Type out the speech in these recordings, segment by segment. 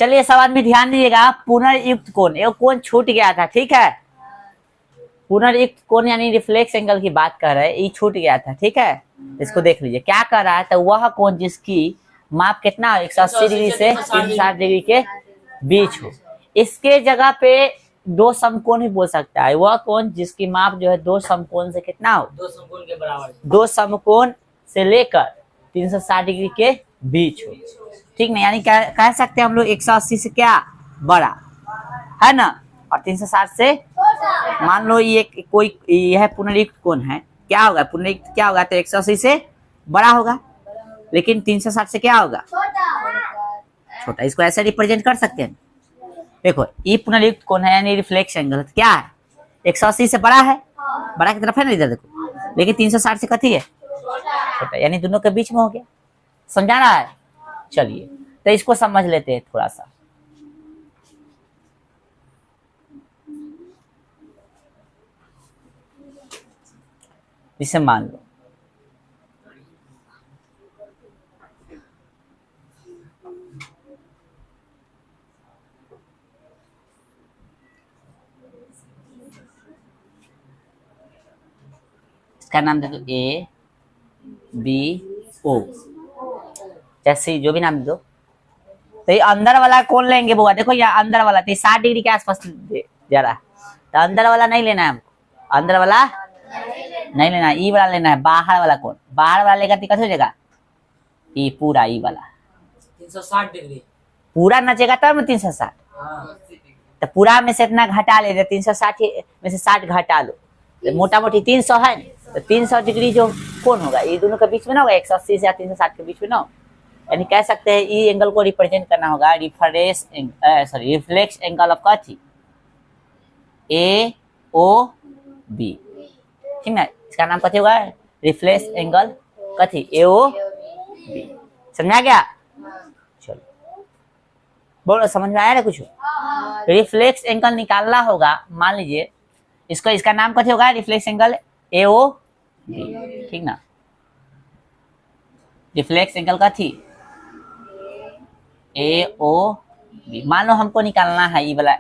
चलिए सवाल में ध्यान दीजिएगा। पुनर्युक्त कोण, ये कोण छूट गया था, ठीक है। पुनर्युक्त कोण यानी रिफ्लेक्स एंगल की बात कर रहे हैं, ये छूट गया था, ठीक है। इसको देख लीजिए क्या कर रहा है। तो वह कोण जिसकी माप कितना हो 180 डिग्री से 360 डिग्री के बीच हो, इसके जगह पे दो समकोण भी बोल सकता है। वह कोण जिसकी माप जो है दो समकोण से कितना हो, दो समकोण के बराबर, दो समकोण से लेकर 360 डिग्री के बीच हो, ठीक ना। यानी कह सकते हैं हम लोग 180 से क्या बड़ा है ना, और 360 से मान लो ये कोई यह पुनर्युक्त कोण है, क्या होगा पुनर्युक्त क्या होगा, तो 180 से बड़ा होगा, लेकिन 360 से क्या होगा छोटा। इसको ऐसे रिप्रेजेंट कर सकते हैं। देखो ये पुनर्युक्त कोण है यानी रिफ्लेक्स एंगल क्या है, 180 से बड़ा है, बड़ा की तरफ है ना इधर देखो, लेकिन 360 से कथी है छोटा, यानी दोनों के बीच में हो गया। समझा रहा है। चलिए तो इसको समझ लेते हैं थोड़ा सा। इसे मान लो इसका नाम दे दो ए बी ओ, जैसे जो भी नाम दे दो। तो ये अंदर वाला कौन लेंगे बुआ, देखो यहाँ अंदर वाला तो 60 डिग्री के आसपास जा रहा है, तो अंदर वाला नहीं लेना है हमको, अंदर वाला नहीं लेना है, ई वाला लेना है। बाहर वाला कौन, बाहर वाला लेकर दिक्कत हो जाएगा, ई पूरा ई वाला 360 डिग्री पूरा नचेगा तब में 360। तो पूरा में से इतना घटा ले, 360 में से 60 घटा लो, तो मोटा मोटी 300 है, तो 300 डिग्री जो कौन होगा ये दोनों के बीच में ना होगा, 180 से 360 के बीच में ना हो। यानी कह सकते हैं ई एंगल को रिप्रेजेंट करना होगा रिफ्लेक्स एंगल ऑफ कथी ए ओ बी, ठीक है। इसका नाम कथी होगा रिफ्लेक्स एंगल कथी ए ओ बी। समझा गया। चलो बोलो समझ में आया ना कुछ। रिफ्लेक्स एंगल निकालना होगा, मान लीजिए इसको, इसका नाम कथी होगा reflex angle A O B, ठीक ना। रिफ्लेक्स एंगल कथी ए ओ बी। मान लो हमको निकालना है ये वाला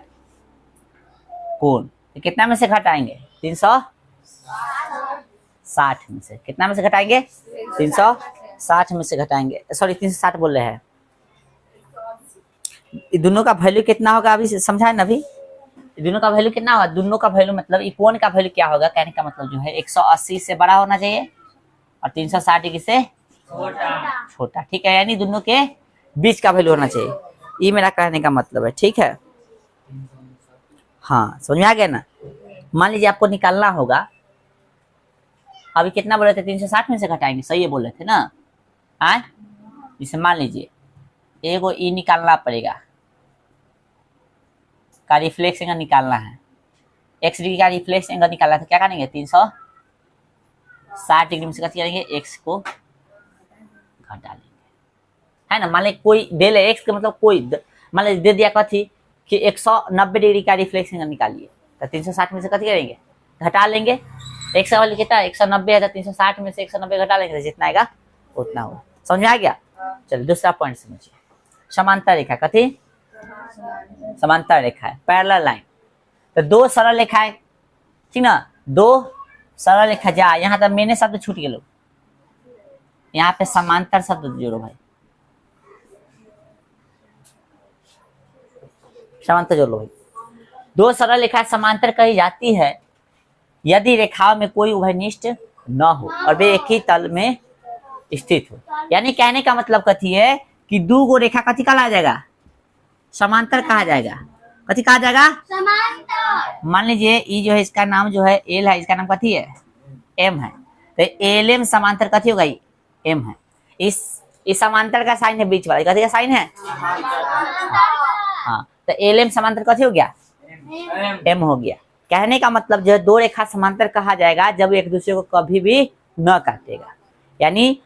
कोण, तो कितना में से घटाएंगे 360 में से, कितना में से घटाएंगे 360 में से घटाएंगे, सॉरी 360 बोल रहे हैं। दोनों का वैल्यू कितना होगा अभी समझाए ना, अभी दोनों का वैल्यू कितना होगा, दोनों का वैल्यू मतलब ये कोण का वैल्यू क्या होगा, कहने का मतलब जो है 180 से बड़ा होना चाहिए और 360 डिग्री से छोटा, ठीक है। यानी दोनों के बीच का वैल्यू होना चाहिए, ये मेरा कहने का मतलब है, ठीक है। हाँ समझ में आ गया ना। मान लीजिए आपको निकालना होगा, अभी कितना बोले थे 360 में से घटाएंगे, सही है बोल रहे थे ना। हाँ जैसे मान लीजिए एगो ई निकालना पड़ेगा, का रिफ्लेक्स एंगल निकालना है, एक्स डिग्री का रिफ्लेक्स एंगल निकालना था, क्या करेंगे 360 डिग्री में से कट करेंगे, एक्स को घटा लेंगे, है ना। मान लीजिए कोई दे ले एक्स का मतलब कोई मान लीजिए दे दिया कथी कि 190 डिग्री का रिफ्लेक्स एंगल निकालिए, तो 360 में से कथी करेंगे घटा लेंगे। एक्स का वैल्यू कितना 190 है, तो 360 में से 190 घटा लेंगे, तो जितना आएगा उतना होगा। समझ में आ गया। चलिए दूसरा पॉइंट समझिए, समांतर रेखा कथी समांतर रेखा है, पैरेलल लाइन। तो दो सरल रेखा है, ठीक ना, दो सरल रेखा जा, यहाँ तक मैंने शब्द छूट गए लोग, यहाँ पे समांतर शब्द जोड़ो भाई, समांतर जोड़ लो भाई। दो सरल रेखा समांतर कही जाती है यदि रेखाओं में कोई उभयनिष्ठ न हो और वे एक ही तल में स्थित हो। यानी कहने का मतलब कथी है कि दो गो रेखा कथी कहा जाएगा समांतर कहा जाएगा, कथी कहा जाएगा समांतर। मान लीजिए ये जो है इसका नाम जो है एल है, इसका नाम कथी है एम है, तो एल एम समांतर कथी होगा एम है। इस समांतर का साइन है बीच वाला, कथी का साइन है हाँ, तो एल एम समांतर कथी हो गया एम हो गया। कहने का मतलब जो है दो रेखा समांतर कहा जाएगा जब एक दूसरे को कभी भी न काटेगा, यानी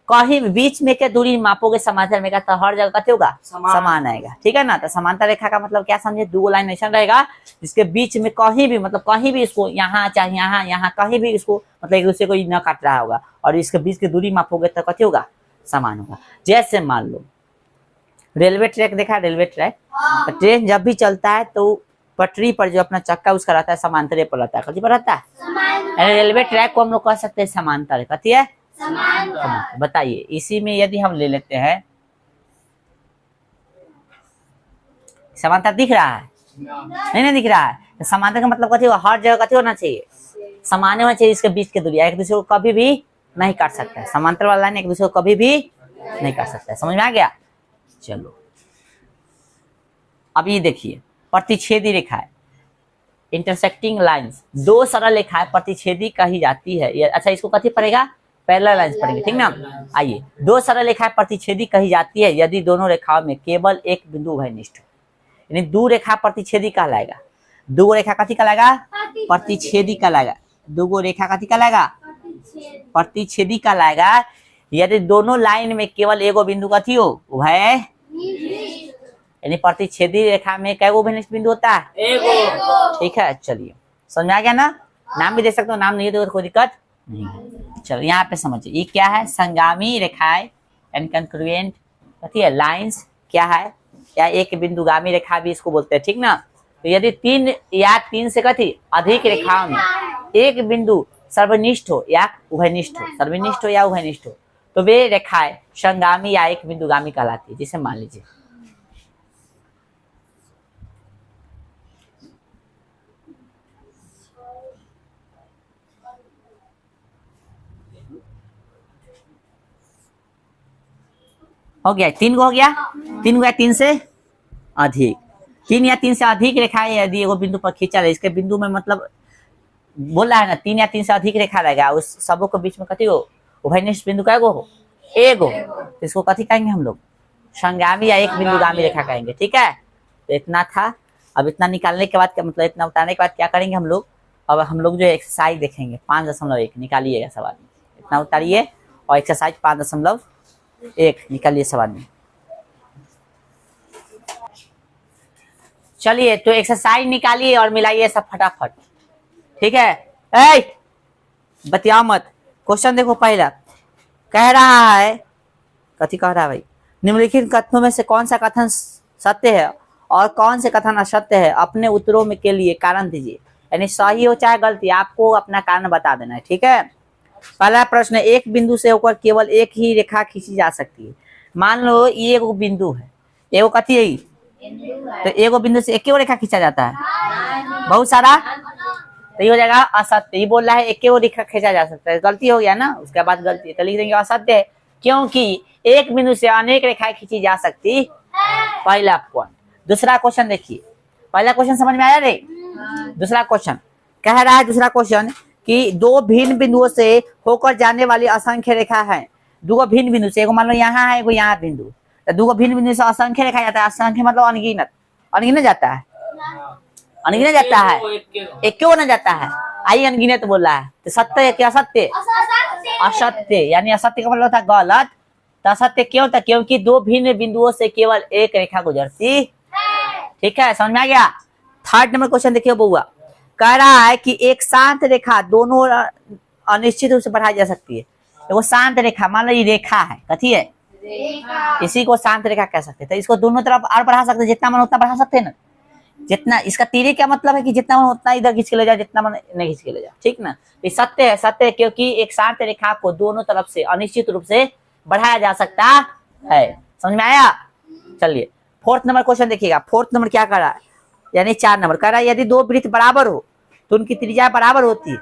कहीं बीच में के दूरी मापोगे समांतर में का, तो हर जगह कते होगा समान आएगा, ठीक है ना। तो समांतर रेखा का मतलब क्या समझे, दो लाइन ऐसा रहेगा जिसके बीच में कहीं भी मतलब कहीं भी इसको यहाँ चाहे यहाँ यहाँ कहीं भी इसको मतलब एक दूसरे को न काट रहा होगा, और इसके बीच की दूरी मापोगे तो कते होगा समान होगा। जैसे मान लो रेलवे ट्रैक देखा, रेलवे ट्रैक तो ट्रेन जब भी चलता है तो पटरी पर जो अपना चक्का उसका रहता है समांतर पर रहता है, कथी पर रहता है? रेलवे ट्रैक को हम लोग कह सकते हैं समांतर, कथी है? समांतर। बताइए इसी में यदि हम ले लेते हैं, समांतर दिख रहा है? नहीं दिख रहा है। तो समांतर का मतलब कथी? हर जगह कथी होना चाहिए? समान होना चाहिए। इसके बीच की दूरी एक दूसरे को कभी भी नहीं काट सकता है। समांतर वाला लाइन एक दूसरे को कभी भी नहीं काट सकता है। समझ में आ गया? चलो अब ये देखिए, प्रतिच्छेदी रेखा है, इंटरसेक्टिंग लाइंस, दो सरल रेखाएं प्रतिच्छेदी कही जाती है। अच्छा इसको कथी पड़ेगा? पैरेलल लाइंस पड़ेंगे, ठीक ना? आइए, दो सरल रेखाएं प्रतिच्छेदी कही जाती है यदि दोनों रेखाओं में केवल एक बिंदु उभयनिष्ठ हो। यानी दो रेखा प्रतिच्छेदी कहलाएगा। दो रेखा कथी कहलाएगा? प्रतिच्छेदी कहलाएगा। दो रेखा कथी कहलाएगा? प्रतिच्छेदी कहलाएगा यदि दोनों लाइन में केवल एगो बिंदु कथी हो? उभय। यानी प्रतिच्छेदी रेखा में कैगो उभयनिष्ठ बिंदु होता है? एगो। ठीक है, चलिए समझ आ गया ना? नाम भी दे सकते हो, नाम नहीं दे तो कोई दिक्कत नहीं। चलो यहाँ पे समझिए, ये क्या है? संगामी रेखाएं एंड कंक्रुएंट कथी है? लाइंस क्या है? या एक बिंदुगामी रेखा भी इसको बोलते हैं, ठीक ना? तो यदि तीन या तीन से कथी अधिक रेखाओं में एक बिंदु सर्वनिष्ठ हो या उभयनिष्ठ हो, सर्वनिष्ठ हो या उभयनिष्ठ हो, तो वे रेखाएं संगामी या एक बिंदुगामी कहलाती है। जिसे मान लीजिए हो गया, तीन को हो गया, तीन को या तीन से अधिक, तीन या तीन से अधिक रेखाएं यदि एगो बिंदु पर खींचा जाए, इसके बिंदु में मतलब बोल रहा है ना, तीन या तीन से अधिक रेखा रहेगा, उस सबों के बीच में कथी हो? उभयनिष्ठ बिंदु कैगो हो? एगो। तो इसको कथी कहेंगे हम लोग? संगामी या एक बिंदुगामी रेखा कहेंगे, ठीक है? तो इतना था। अब इतना निकालने के बाद क्या मतलब, इतना उतारने के बाद क्या करेंगे हम लोग? अब हम लोग जो एक्सरसाइज देखेंगे 5.1 निकालिएगा सवाल में। इतना उतारिए और एक्सरसाइज 5.1 निकालिए सवाल में। चलिए तो एक्सरसाइज निकालिए और मिलाइए सब फटाफट, ठीक है? बतिया मत। क्वेश्चन देखो, पहला कह रहा है, कथी कह रहा है भाई? निम्नलिखित कथनों में से कौन सा कथन सत्य है और कौन से कथन असत्य है? अपने उत्तरों में के लिए कारण दीजिए। यानी सही हो चाहे गलती, आपको अपना कारण बता देना है, ठीक है? पहला प्रश्न, एक बिंदु से होकर केवल एक ही रेखा खींची जा सकती है। मान लो ये एगो बिंदु है, एगो कथी है? तो एगो बिंदु से एक रेखा खींचा जाता है? बहुत सारा। तो ये हो जाएगा असत्य। ये बोल रहा है एक रेखा खींचा जा सकता है, गलती हो गया ना? उसके बाद गलती तो लिख देंगे असत्य है, क्योंकि एक बिंदु से अनेक रेखाएं खींची जा सकती है। पहला पॉइंट। दूसरा क्वेश्चन देखिए, पहला क्वेश्चन समझ में आया रे? दूसरा क्वेश्चन कह रहा है, दूसरा क्वेश्चन कि दो भिन्न बिंदुओं से होकर जाने वाली असंख्य रेखा है। दो भिन्न बिंदु से, एगो मान लो यहाँ है, एगो यहाँ बिंदु, तो दो भिन्न बिंदु से असंख्य रेखा जाता है। असंख्य मतलब अनगिनत, अनगिनत जाता है, अनगिनत जाता है, एक क्यों ना जाता है? आई अनगिनत बोल रहा है, तो सत्य है क्या? असत्य। असत्य यानी असत्य का मतलब था गलत। तो असत्य क्यों था? क्योंकि दो भिन्न बिंदुओं से केवल एक रेखा गुजरती, ठीक है? समझ में आ गया? थर्ड नंबर क्वेश्चन देखिए बउआ, कह रहा है कि एक शांत रेखा दोनों अनिश्चित रूप से बढ़ाई जा सकती है। वो शांत रेखा, मान लो ये रेखा है, कथी है? इसी को शांत रेखा कह सकते हैं। तो इसको दोनों तरफ और बढ़ा सकते हैं, जितना मन उतना बढ़ा सकते हैं ना? जितना, इसका तीरे क्या मतलब है कि जितना मन उतना इधर खींच के ले जाओ, जितना मन नहीं खींच के ले जाओ, ठीक ना? ये सत्य है, सत्य है, क्योंकि एक शांत रेखा को दोनों तरफ से अनिश्चित रूप से बढ़ाया जा सकता है। समझ में आया? चलिए फोर्थ नंबर क्वेश्चन देखिएगा। फोर्थ नंबर क्या कर रहा है? यानी 4 नंबर कह रहा है, यदि दो वृत्त बराबर हो तो उनकी त्रिज्या बराबर होती है।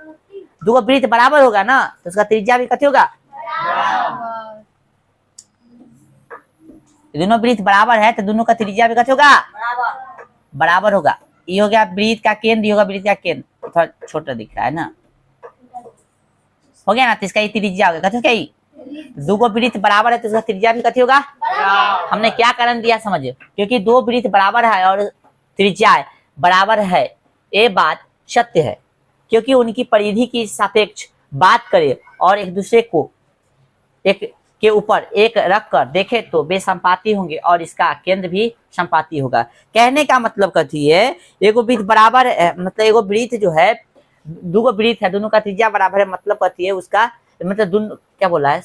दो वृत्त बराबर होगा ना तो उसका त्रिज्या भी कथी होगा? दोनों वृत्त बराबर है तो दोनों का त्रिज्या भी कथी होगा? बराबर होगा। ये हो गया वृत्त का केंद्र, ये होगा वृत्त का केंद्र। थोड़ा छोटा दिख रहा है ना, हो गया ना? तो इसका ये त्रिज्या होगा, कथी होगा? दो वृत्त बराबर है तो उसका त्रिज्या भी कथी होगा? हमने क्या कारण दिया समझिए, क्योंकि दो वृत्त बराबर है और त्रिज्या बराबर है, ये बात सत्य है, क्योंकि उनकी परिधि की सापेक्ष बात करें और एक दूसरे को एक के ऊपर एक रख कर देखे तो वे संपाती होंगे और इसका केंद्र भी संपाती होगा। कहने का मतलब कथी है? एगो वृत्त बराबर है, मतलब एगो वृत्त जो है, दो वृत्त है, दोनों का त्रिज्या बराबर है, मतलब कथी है उसका मतलब दोनों, क्या बोला है?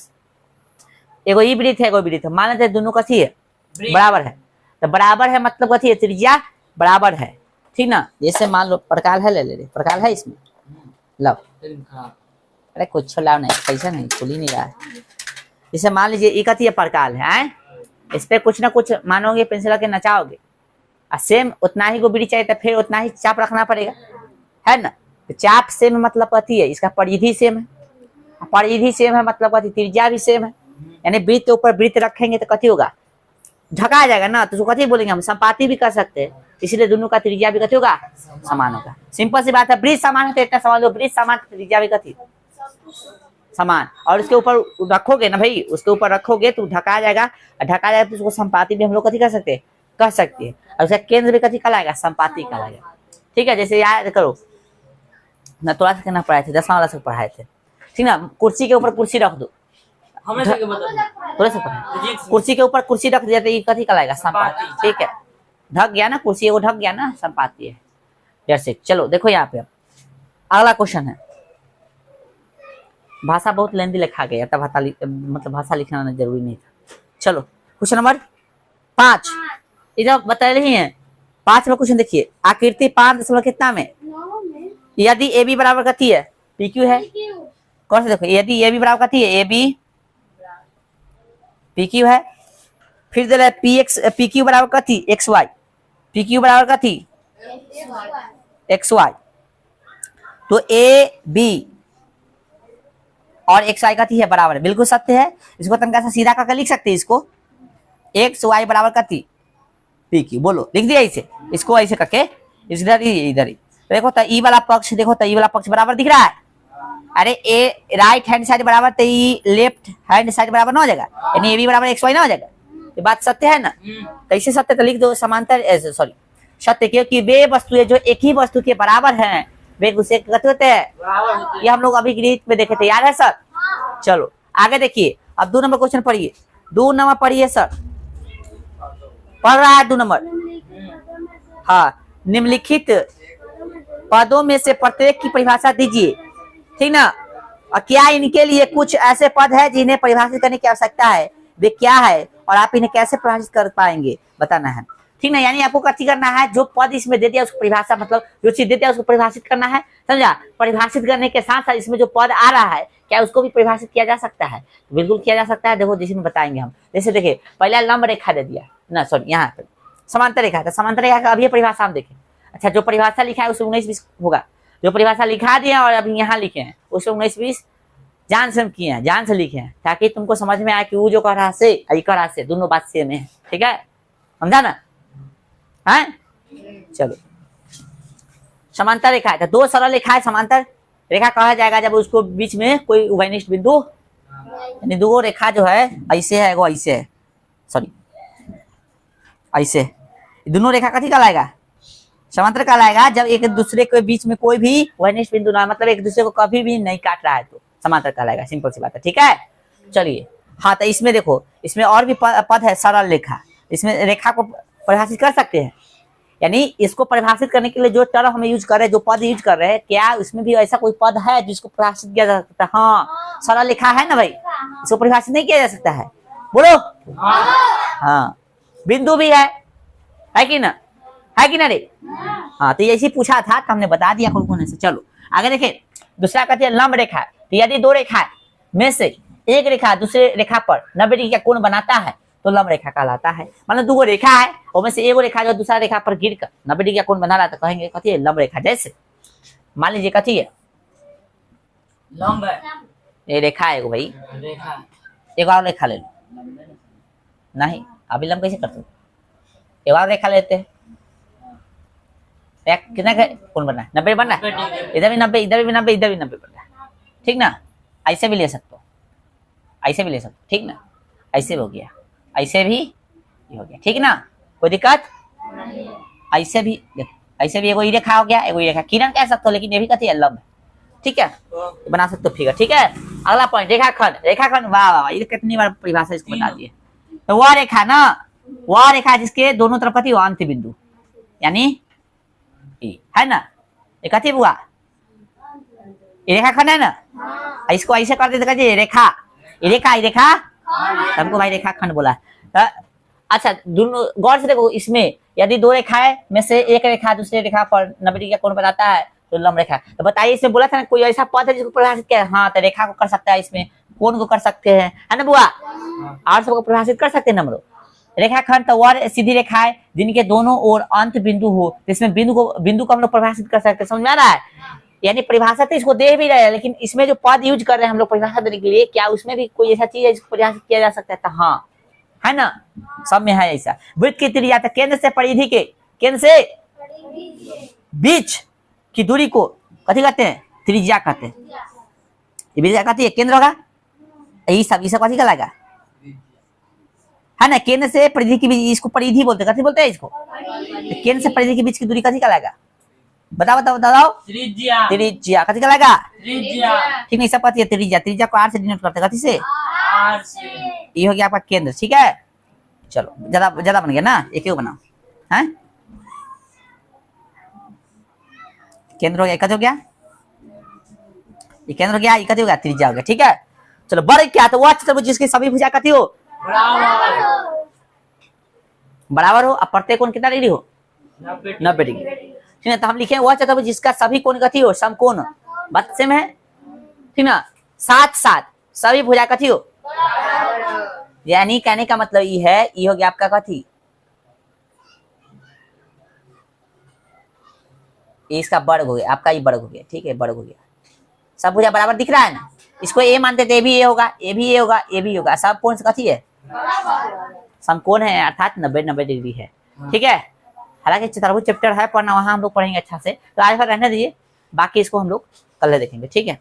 एगो ये वृत्त है, एगो वृत्त है, मान लेते दोनों कथी है? बराबर है। तो बराबर है मतलब कथी है, त्रिज्या बराबर है, ठीक ना। जैसे मान लो प्रकाल है, ले प्रकाल है इसमें, लो खराब। अरे कुछ लाओ नहीं, पैसा नहीं, खुल ही नहीं रहा है। जैसे मान लीजिए ये कथी है, प्रकाल है, इस पे कुछ ना कुछ मानोगे, पेंसिल के नचाओगे, और सेम उतना ही गोबरी चाहिए तो फिर उतना ही चाप रखना पड़ेगा, है ना। तो चाप सेम मतलब कथी है, इसका परिधि सेम है, परिधि सेम है मतलब कथी, त्रिज्या भी सेम है। यानी वृत्त के ऊपर वृत्त रखेंगे तो कथी होगा, ढका जाएगा ना, तो उसको कथी बोलेंगे हम, संपाति भी कर सकते हैं, इसलिए दोनों का त्रिज्या भी कथी होगा, समान होगा। सिंपल सी बात है, वृत्त समान है तो इतना समझ लो, वृत्त समान त्रिज्या भी कथी समान। और उसके ऊपर रखोगे ना भाई, उसके ऊपर रखोगे तो ढका जाएगा, और ढका जाएगा तो उसको संपाति भी हम लोग कथी कर सकते हैं, कह सकते हैं। और उसका केंद्र भी कथी कहलाएगा, संपाति कहलाएगा, ठीक है। जैसे याद करो ना, थोड़ा सा कहना पढ़ाए थे, 10वां वाला से पढ़ाए थे, ठीक ना। कुर्सी के ऊपर कुर्सी रख दो, हमने से बता थोड़ा सा पढ़ाए, कुर्सी के ऊपर कुर्सी रख दिया तो ये कथी कहलाएगा, संपाति, ठीक है। ढक गया ना, कुर्सी एगो ढक गया ना, संपाति है। जैसे चलो देखो यहाँ पे अगला क्वेश्चन है, भाषा बहुत लेंदी लिखा गया था, मतलब भाषा लिखना जरूरी नहीं था। चलो क्वेश्चन नंबर 5, इधर बता रही है 5 में क्वेश्चन देखिए, आकृति 5 कितना में, यदि ए बी बराबर कथी है, पी क्यू है, कौन सा देखो, यदि ए बी बराबर कथी है, ए बी पी क्यू है, फिर दे रहा है पी क्यू बराबर कथी, एक्स वाई, पी क्यू बराबर कथी एक्स वाई। तो ए बी और एक्स वाई कथी है, बराबर है, बिल्कुल सत्य है। इसको तनका सा सीधा करके लिख सकते हैं, इसको एक्स वाई बराबर कथी पी क्यू, बोलो लिख दिया इसे, इसको ऐसे करके इधर ही देखो तो ई वाला पक्ष, देखो तो ई वाला पक्ष बराबर दिख रहा है, अरे ए राइट हैंड साइड बराबर तो ई लेफ्ट हैंड साइड बराबर ना हो जाएगा, यानी ए बी बराबर एक्स वाई ना हो जाएगा, ये बात सत्य है ना। कैसे सत्य, तो लिख दो समांतर, सॉरी सत्य, क्योंकि वे वस्तुएं जो एक ही वस्तु के बराबर हैं वे उसे कहते होते हैं, ये हम लोग अभी गणित में देखे थे, याद है सर। चलो आगे देखिए, अब 2 नंबर क्वेश्चन पढ़िए, 2 नंबर पढ़िए सर, पढ़ रहा है 2 नंबर। हाँ, निम्नलिखित पदों में से प्रत्येक की परिभाषा दीजिए, ठीक ना। और क्या इनके लिए कुछ ऐसे पद है जिन्हें परिभाषित करने की आवश्यकता है, वे क्या है और आप इन्हें कैसे परिभाषित कर पाएंगे, बताना है, ठीक ना। यानी आपको कथी करना है, जो पद इसमें दे दिया उसको परिभाषा, मतलब जो चीज दे दिया उसको परिभाषित करना है, समझा। परिभाषित करने के साथ साथ इसमें जो पद आ रहा है क्या उसको भी परिभाषित किया जा सकता है, बिल्कुल किया जा सकता है। देखो जिसमें बताएंगे हम, जैसे देखिए पहला लंब रेखा दे दिया ना, सॉरी यहाँ पे समांतर रेखा था, समांतर रेखा का अभी परिभाषा हम देखें। अच्छा, जो परिभाषा लिखा है उसमें 19-20 होगा, जो परिभाषा लिखा दिया और अभी यहाँ लिखे हैं उसमें 19-20 जान से हम किए हैं, जान से लिखे हैं, ताकि तुमको समझ में आए कि वो जो कह रहा से ये कह रहा से दोनों बात सेम है, ठीक है, समझा ना। है चलो, समांतर रेखा है तो 2 सरल रेखा है, समांतर रेखा कहा जाएगा जब उसको बीच में कोई उभयनिष्ठ बिंदु, यानी 2 रेखा जो है ऐसे है, वो ऐसे है, सॉरी ऐसे, दोनों रेखा कथी कहलाएगा, समांतर कहलाएगा। जब एक दूसरे के बीच में कोई भी उभयनिष्ठ बिंदु ना, मतलब एक दूसरे को कभी भी नहीं काट रहा है तो समांतर कहलाएगा, सिंपल सी बात है, ठीक है। चलिए हाँ, तो इसमें देखो, इसमें और भी पद है, सरल रेखा, इसमें रेखा को परिभाषित कर सकते हैं, यानी इसको परिभाषित करने के लिए जो टर्म हमें यूज कर रहे हैं, जो पद यूज कर रहे हैं, क्या उसमें भी ऐसा कोई पद है जिसको परिभाषित किया जा सकता है। हाँ, सरल रेखा है ना भाई, इसको परिभाषित नहीं किया जा सकता है, बोलो हाँ। बिंदु भी है कि ना, है कि ना रे। हाँ, तो ऐसे पूछा था तो हमने बता दिया कौन कौन है। चलो आगे देखें, दूसरा कहते हैं लंब रेखा, तो यदि 2 रेखा में से एक रेखा दूसरे रेखा पर 90 डिग्री का कोण बनाता है तो लंब रेखा कहलाता है। मतलब 2 रेखा है और से एगो रेखा जो दूसरा रेखा पर गिर कर 90 डिग्री का कोण बना रहा है तो कहेंगे कथी है, लंब रेखा। जैसे मान लीजिए कथी है, लंब है, ये रेखा है एगो भाई, रेखा, एक और रेखा ले लो, नहीं अभी लंब कैसे करते, एक और रेखा लेते हैं, कितना कोण बना है, 90 बन रहा है, इधर भी 90, इधर भी 90, इधर भी 90 बन रहा है, ठीक ना। ऐसे भी ले सकते हो, ऐसे भी ले सकते हो, ठीक ना, ऐसे भी हो गया, ऐसे भी हो गया, ठीक ना, कोई दिक्कत। ऐसे भी ऐसे भी एगो ई रेखा हो गया, एगो ई रेखा, किरण कह सकते हो, लेकिन ये भी कथी है, लंब, ठीक है, बना सकते हो फिगर, ठीक है। अगला पॉइंट, रेखाखंड, रेखाखंड, वाह वाह, ये कितनी बार परिभाषा इसको बता दिए। तो वह रेखा ना, वह रेखा जिसके दोनों तरफ कथी अंत बिंदु, यानी है ना, ये कथी हुआ, ये रेखाखंड है ना, इसको ऐसे कर देते रेखा, ये रेखा, ये रेखा, हमको भाई रेखाखंड बोला। अच्छा दोनों गौर से देखो, इसमें यदि दो रेखाएं में से एक रेखा दूसरी रेखा पर 90 डिग्री का कोण बनाता है तो लंब रेखा। तो बताइए, इसमें बोला था ना कोई ऐसा पद है जिसको परिभाषित किया है? हाँ, तो रेखा को कर सकता है, इसमें कोण को कर सकते हैं, है ना बुआ? और सबको परिभाषित कर सकते हैं नंबरों। रेखाखंड तो वह सीधी रेखा है जिनके दोनों ओर अंत बिंदु हो, इसमें बिंदु को हम लोग परिभाषित कर सकते हैं। समझ में आ रहा है? यानी परिभाषा तो इसको दे भी रहे हैं, लेकिन इसमें जो पद यूज कर रहे हैं हम लोग परिभाषा देने के लिए, क्या उसमें भी कोई ऐसा चीज है जिसको परिभाषित किया जा सकता है? तो हाँ, है ना, सब में है ऐसा। वृत्त की त्रिज्या तो केंद्र से परिधि के, केंद्र से बीच की दूरी को कथी कहते हैं? त्रिज्या कहते हैं। ये त्रिज्या कहती है, केंद्र होगा ये सब कथी कहलाएगा? है ना, केंद्र से परिधि के बीच, इसको परिधि बोलते हैं। कथी बोलते हैं इसको? तो केंद्र से परिधि के बीच की दूरी कथी कहलाएगा? बताओ बताओ बताओ। त्रिज्या। त्रिज्या कथी कहलाएगा? त्रिज्या। ठीक नहीं, सब कहती है त्रिज्या। त्रिज्या को आर से डिनोट करते हैं, कथी से? आर से। ये हो गया आपका केंद्र। ठीक है, चलो ज्यादा ज्यादा बन गया ना, एक ही बनाओ। है केंद्र हो गया, कथी हो गया? ये केंद्र हो गया, ये कथी हो गया? त्रिज्या हो गया। ठीक है, चलो वर्ग क्या? तो वह चतुर्भुज जिसकी सभी भुजा कथी हो? बराबर हो। अब प्रत्येक कोण कितना डिग्री हो? 90 डिग्री। ठीक है, तो हम लिखे वह चतुर्भुज जिसका सभी कोण कथी हो? समकोण। बात सेम है, ठीक ना? साथ साथ सभी भुजा कथी हो? यानी कहने का मतलब ये है, ये हो गया आपका कथी? इसका वर्ग हो गया, आपका ये वर्ग हो गया। ठीक है, वर्ग हो गया। सब भुजा बराबर दिख रहा है ना? इसको ए मानते थे, भी ए होगा, ए भी ए होगा, ए भी होगा। सब कोण से कथी है? समकोण है, अर्थात 90 डिग्री है। ठीक है, हालांकि चतुर्भुज चैप्टर है पढ़ना, वहां हम लोग पढ़ेंगे अच्छा से। तो आज रहने दीजिए, बाकी इसको हम लोग कल देखेंगे। ठीक है।